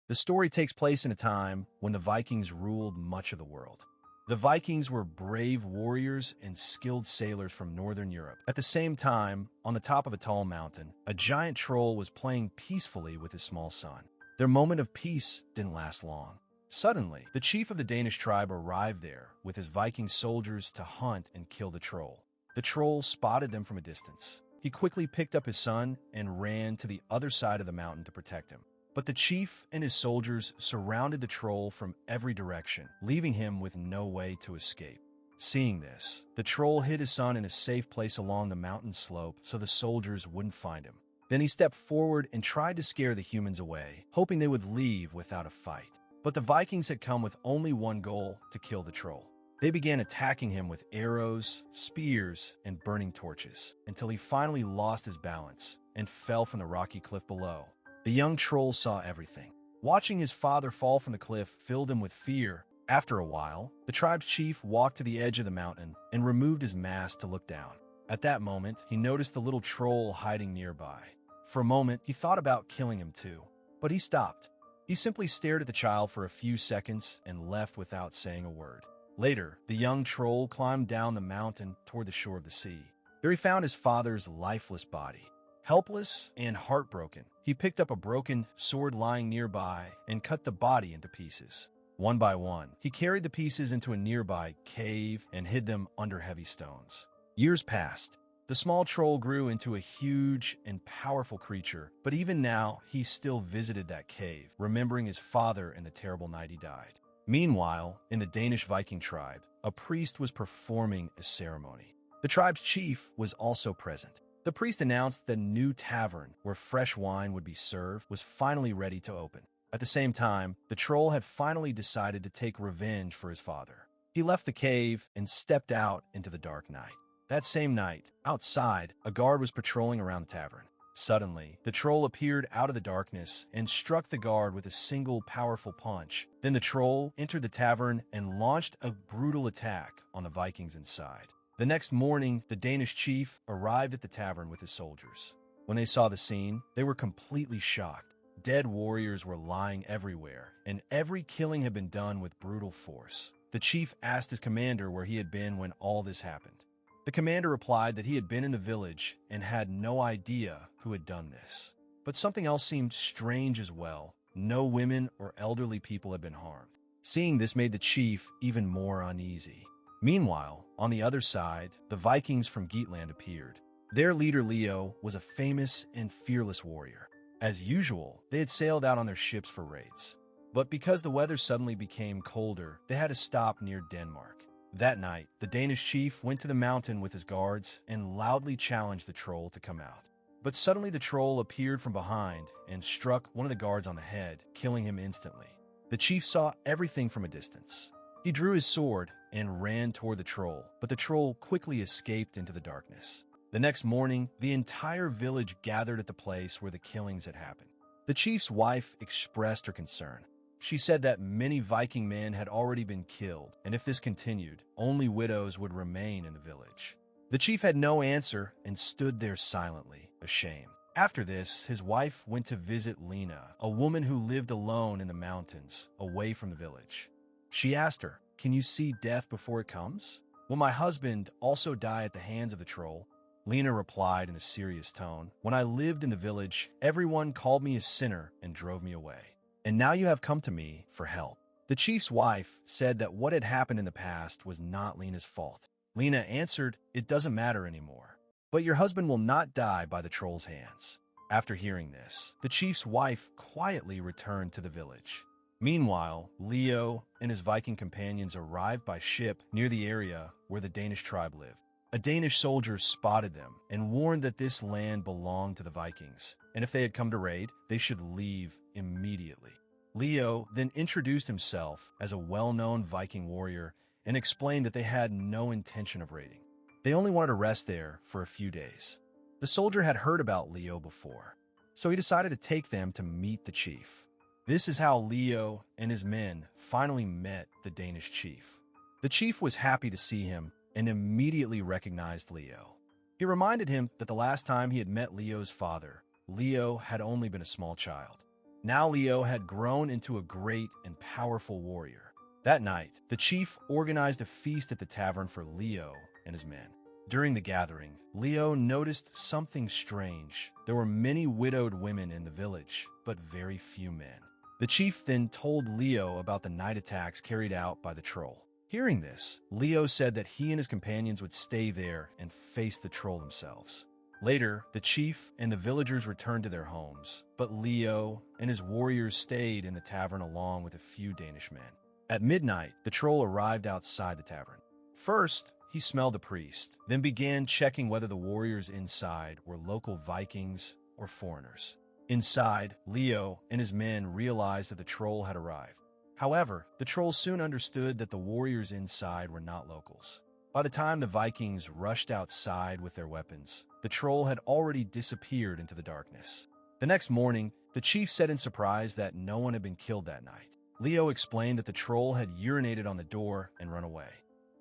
The story takes place in a time when the Vikings ruled much of the world. The Vikings were brave warriors and skilled sailors from northern Europe. At the same time, on the top of a tall mountain, a giant troll was playing peacefully with his small son. Their moment of peace didn't last long. Suddenly, the chief of the Danish tribe arrived there with his Viking soldiers to hunt and kill the troll. The troll spotted them from a distance. He quickly picked up his son and ran to the other side of the mountain to protect him. But the chief and his soldiers surrounded the troll from every direction, leaving him with no way to escape. Seeing this, the troll hid his son in a safe place along the mountain slope so the soldiers wouldn't find him. Then he stepped forward and tried to scare the humans away, hoping they would leave without a fight. But the Vikings had come with only one goal: to kill the troll. They began attacking him with arrows, spears, and burning torches, until he finally lost his balance and fell from the rocky cliff below. The young troll saw everything. Watching his father fall from the cliff filled him with fear. After a while, the tribe's chief walked to the edge of the mountain and removed his mask to look down. At that moment, he noticed the little troll hiding nearby. For a moment, he thought about killing him too, but he stopped. He simply stared at the child for a few seconds and left without saying a word. Later, the young troll climbed down the mountain toward the shore of the sea. There he found his father's lifeless body. Helpless and heartbroken, he picked up a broken sword lying nearby and cut the body into pieces. One by one, he carried the pieces into a nearby cave and hid them under heavy stones. Years passed. The small troll grew into a huge and powerful creature, but even now, he still visited that cave, remembering his father and the terrible night he died. Meanwhile, in the Danish Viking tribe, a priest was performing a ceremony. The tribe's chief was also present. The priest announced that a new tavern where fresh wine would be served was finally ready to open. At the same time, the troll had finally decided to take revenge for his father. He left the cave and stepped out into the dark night. That same night, outside, a guard was patrolling around the tavern. Suddenly, the troll appeared out of the darkness and struck the guard with a single powerful punch. Then the troll entered the tavern and launched a brutal attack on the Vikings inside. The next morning, the Danish chief arrived at the tavern with his soldiers. When they saw the scene, they were completely shocked. Dead warriors were lying everywhere, and every killing had been done with brutal force. The chief asked his commander where he had been when all this happened. The commander replied that he had been in the village and had no idea who had done this. But something else seemed strange as well. No women or elderly people had been harmed. Seeing this made the chief even more uneasy. Meanwhile, on the other side, the Vikings from Geatland appeared. Their leader Leo was a famous and fearless warrior. As usual, they had sailed out on their ships for raids. But because the weather suddenly became colder, they had to stop near Denmark. That night, the Danish chief went to the mountain with his guards and loudly challenged the troll to come out. But suddenly the troll appeared from behind and struck one of the guards on the head, killing him instantly. The chief saw everything from a distance. He drew his sword and ran toward the troll, but the troll quickly escaped into the darkness. The next morning, the entire village gathered at the place where the killings had happened. The chief's wife expressed her concern. She said that many Viking men had already been killed, and if this continued, only widows would remain in the village. The chief had no answer and stood there silently, ashamed. After this, his wife went to visit Lena, a woman who lived alone in the mountains, away from the village. She asked her, "Can you see death before it comes? Will my husband also die at the hands of the troll?" Lena replied in a serious tone, "When I lived in the village, everyone called me a sinner and drove me away. And now you have come to me for help." The chief's wife said that what had happened in the past was not Lena's fault. Lena answered, "It doesn't matter anymore. But your husband will not die by the troll's hands." After hearing this, the chief's wife quietly returned to the village. Meanwhile, Leo and his Viking companions arrived by ship near the area where the Danish tribe lived. A Danish soldier spotted them and warned that this land belonged to the Vikings, and if they had come to raid, they should leave immediately. Leo then introduced himself as a well-known Viking warrior and explained that they had no intention of raiding. They only wanted to rest there for a few days. The soldier had heard about Leo before, so he decided to take them to meet the chief. This is how Leo and his men finally met the Danish chief. The chief was happy to see him and immediately recognized Leo. He reminded him that the last time he had met Leo's father, Leo had only been a small child. Now Leo had grown into a great and powerful warrior. That night, the chief organized a feast at the tavern for Leo and his men. During the gathering, Leo noticed something strange. There were many widowed women in the village, but very few men. The chief then told Leo about the night attacks carried out by the troll. Hearing this, Leo said that he and his companions would stay there and face the troll themselves. Later, the chief and the villagers returned to their homes, but Leo and his warriors stayed in the tavern along with a few Danish men. At midnight, the troll arrived outside the tavern. First, he smelled the priest, then began checking whether the warriors inside were local Vikings or foreigners. Inside, Leo and his men realized that the troll had arrived. However, the troll soon understood that the warriors inside were not locals. By the time the Vikings rushed outside with their weapons, the troll had already disappeared into the darkness. The next morning, the chief said in surprise that no one had been killed that night. Leo explained that the troll had urinated on the door and run away.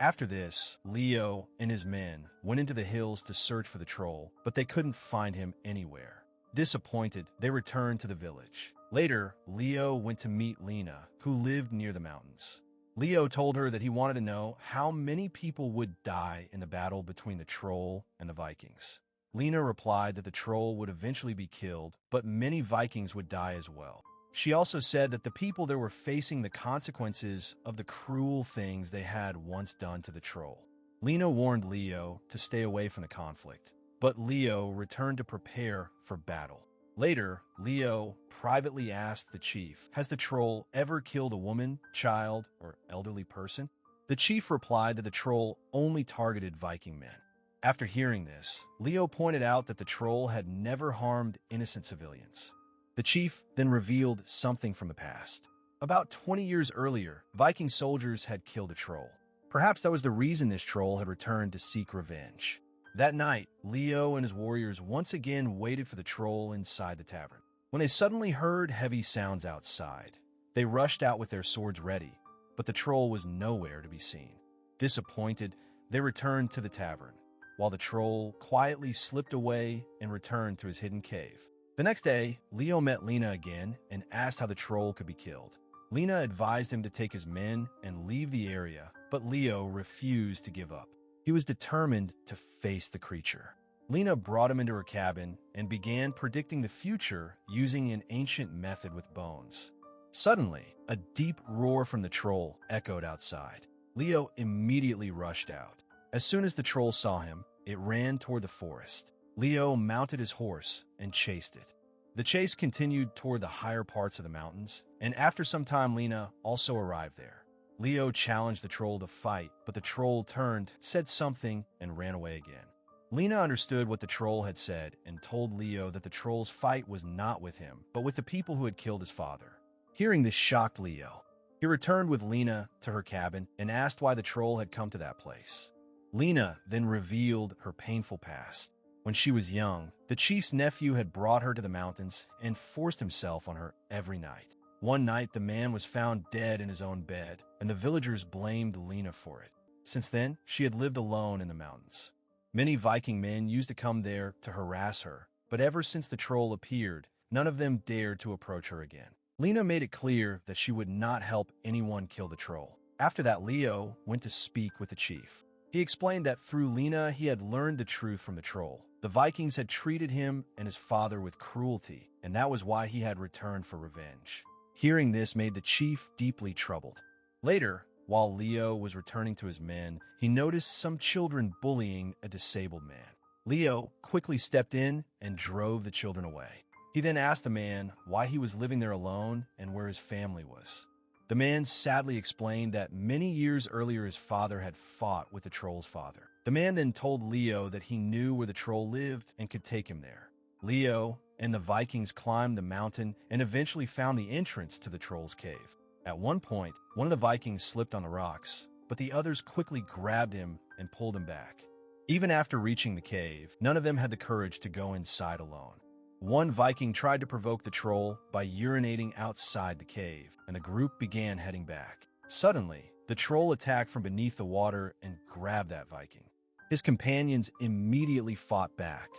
After this, Leo and his men went into the hills to search for the troll, but they couldn't find him anywhere. Disappointed, they returned to the village. Later, Leo went to meet Lena, who lived near the mountains. Leo told her that he wanted to know how many people would die in the battle between the troll and the Vikings. Lena replied that the troll would eventually be killed, but many Vikings would die as well. She also said that the people there were facing the consequences of the cruel things they had once done to the troll. Lena warned Leo to stay away from the conflict, but Leo returned to prepare for battle. Later, Leo privately asked the chief, "Has the troll ever killed a woman, child, or elderly person?" The chief replied that the troll only targeted Viking men. After hearing this, Leo pointed out that the troll had never harmed innocent civilians. The chief then revealed something from the past. About 20 years earlier, Viking soldiers had killed a troll. Perhaps that was the reason this troll had returned to seek revenge. That night, Leo and his warriors once again waited for the troll inside the tavern. When they suddenly heard heavy sounds outside, they rushed out with their swords ready, but the troll was nowhere to be seen. Disappointed, they returned to the tavern, while the troll quietly slipped away and returned to his hidden cave. The next day, Leo met Lena again and asked how the troll could be killed. Lena advised him to take his men and leave the area, but Leo refused to give up. He was determined to face the creature. Lena brought him into her cabin and began predicting the future using an ancient method with bones. Suddenly, a deep roar from the troll echoed outside. Leo immediately rushed out. As soon as the troll saw him, it ran toward the forest. Leo mounted his horse and chased it. The chase continued toward the higher parts of the mountains, and after some time Lena also arrived there. Leo challenged the troll to fight, but the troll turned, said something, and ran away again. Lena understood what the troll had said and told Leo that the troll's fight was not with him, but with the people who had killed his father. Hearing this shocked Leo. He returned with Lena to her cabin and asked why the troll had come to that place. Lena then revealed her painful past. When she was young, the chief's nephew had brought her to the mountains and forced himself on her every night. One night, the man was found dead in his own bed, and the villagers blamed Lena for it. Since then, she had lived alone in the mountains. Many Viking men used to come there to harass her, but ever since the troll appeared, none of them dared to approach her again. Lena made it clear that she would not help anyone kill the troll. After that, Leo went to speak with the chief. He explained that through Lena, he had learned the truth from the troll. The Vikings had treated him and his father with cruelty, and that was why he had returned for revenge. Hearing this made the chief deeply troubled. Later, while Leo was returning to his men, he noticed some children bullying a disabled man. Leo quickly stepped in and drove the children away. He then asked the man why he was living there alone and where his family was. The man sadly explained that many years earlier his father had fought with the troll's father. The man then told Leo that he knew where the troll lived and could take him there. Leo and the Vikings climbed the mountain and eventually found the entrance to the troll's cave. At one point, one of the Vikings slipped on the rocks, but the others quickly grabbed him and pulled him back. Even after reaching the cave, none of them had the courage to go inside alone. One Viking tried to provoke the troll by urinating outside the cave, and the group began heading back. Suddenly, the troll attacked from beneath the water and grabbed that Viking. His companions immediately fought back,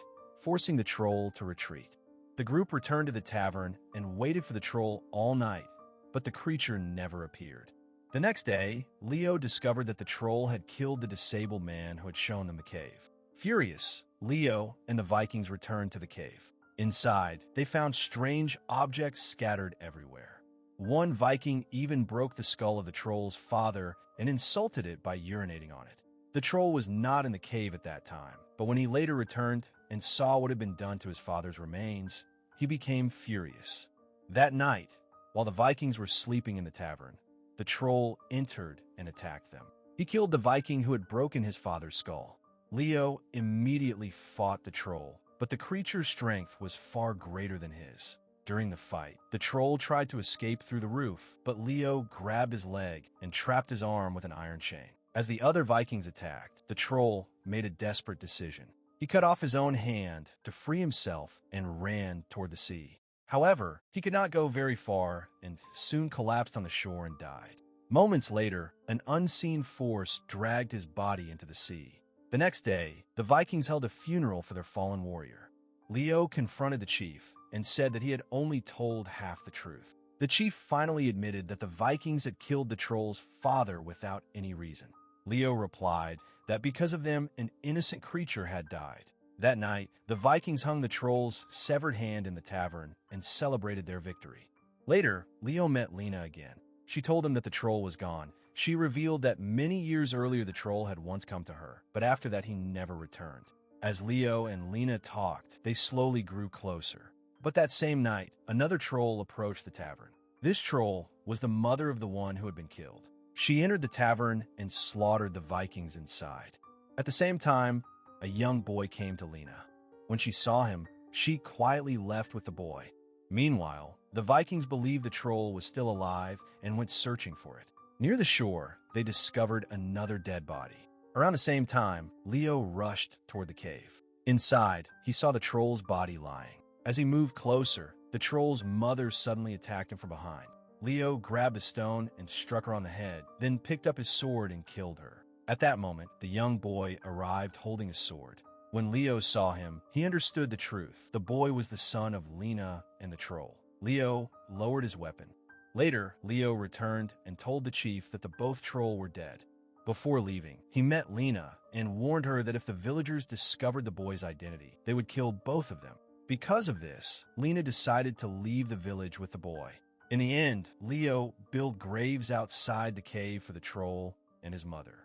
forcing the troll to retreat. The group returned to the tavern and waited for the troll all night, but the creature never appeared. The next day, Leo discovered that the troll had killed the disabled man who had shown them the cave. Furious, Leo and the Vikings returned to the cave. Inside, they found strange objects scattered everywhere. One Viking even broke the skull of the troll's father and insulted it by urinating on it. The troll was not in the cave at that time, but when he later returned and saw what had been done to his father's remains, he became furious. That night, while the Vikings were sleeping in the tavern, the troll entered and attacked them. He killed the Viking who had broken his father's skull. Leo immediately fought the troll, but the creature's strength was far greater than his. During the fight, the troll tried to escape through the roof, but Leo grabbed his leg and trapped his arm with an iron chain. As the other Vikings attacked, the troll made a desperate decision. He cut off his own hand to free himself and ran toward the sea. However, he could not go very far and soon collapsed on the shore and died. Moments later, an unseen force dragged his body into the sea. The next day, the Vikings held a funeral for their fallen warrior. Leo confronted the chief and said that he had only told half the truth. The chief finally admitted that the Vikings had killed the troll's father without any reason. Leo replied that because of them, an innocent creature had died. That night, the Vikings hung the troll's severed hand in the tavern and celebrated their victory. Later, Leo met Lena again. She told him that the troll was gone. She revealed that many years earlier the troll had once come to her, but after that he never returned. As Leo and Lena talked, they slowly grew closer. But that same night, another troll approached the tavern. This troll was the mother of the one who had been killed. She entered the tavern and slaughtered the Vikings inside. At the same time, a young boy came to Lena. When she saw him, she quietly left with the boy. Meanwhile, the Vikings believed the troll was still alive and went searching for it. Near the shore, they discovered another dead body. Around the same time, Leo rushed toward the cave. Inside, he saw the troll's body lying. As he moved closer, the troll's mother suddenly attacked him from behind. Leo grabbed a stone and struck her on the head, then picked up his sword and killed her. At that moment, the young boy arrived holding a sword. When Leo saw him, he understood the truth. The boy was the son of Lena and the troll. Leo lowered his weapon. Later, Leo returned and told the chief that the both troll were dead. Before leaving, he met Lena and warned her that if the villagers discovered the boy's identity, they would kill both of them. Because of this, Lena decided to leave the village with the boy. In the end, Leo built graves outside the cave for the troll and his mother.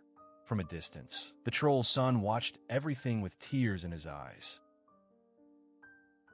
From a distance, the troll's son watched everything with tears in his eyes.